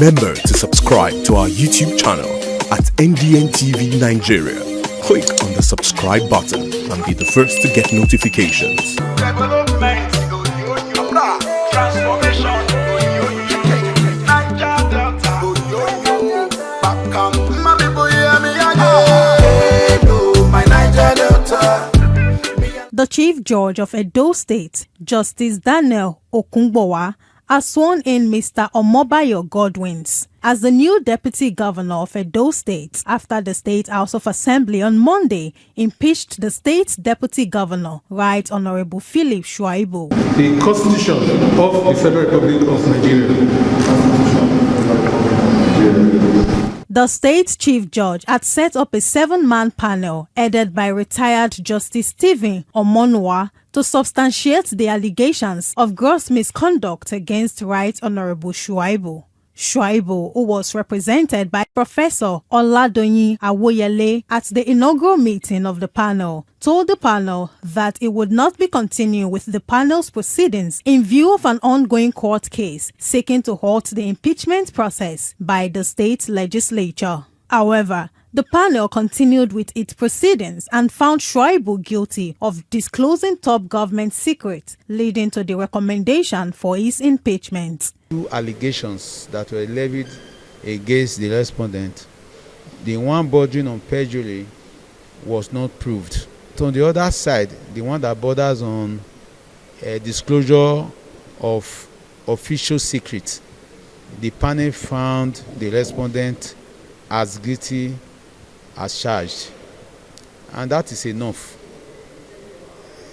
Remember to subscribe to our YouTube channel at NDN TV Nigeria. Click on the subscribe button and be the first to get notifications. Development, transformation, Niger Delta, my Niger Delta. The Chief Judge of Edo State, Justice Daniel Okungbowa, has sworn in Mr. Omobayo Godwins as the new Deputy Governor of Edo State after the State House of Assembly on Monday impeached the state's Deputy Governor, Right Honorable Philip Shuaibu. The Constitution of the Federal Republic of Nigeria. The state's Chief Judge had set up a 7-man panel headed by retired Justice Stephen Omonua to substantiate the allegations of gross misconduct against Right Honorable Shuaibu. Shuaibu, who was represented by Professor Oladoyin Awoyele at the inaugural meeting of the panel, told the panel that it would not be continuing with the panel's proceedings in view of an ongoing court case seeking to halt the impeachment process by the state legislature. However, the panel continued with its proceedings and found Shuaibu guilty of disclosing top government secrets, leading to the recommendation for his impeachment. 2 allegations that were levied against the respondent, the one bordering on perjury was not proved. So on the other side, the one that borders on disclosure of official secrets, the panel found the respondent as guilty as charged, and that is enough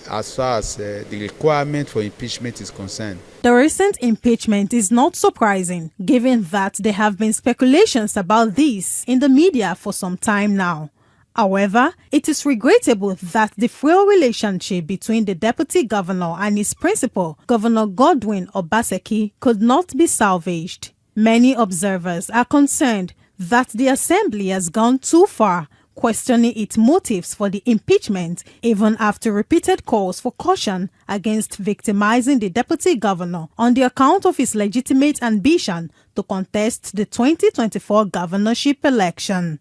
as far as the requirement for impeachment is concerned. The recent impeachment is not surprising, given that there have been speculations about this in the media for some time now. However, it is regrettable that the frail relationship between the deputy governor and his principal, Governor Godwin Obaseki, could not be salvaged. Many observers are concerned that the assembly has gone too far, questioning its motives for the impeachment even after repeated calls for caution against victimizing the deputy governor on the account of his legitimate ambition to contest the 2024 governorship election.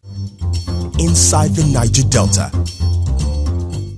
Inside the Niger Delta,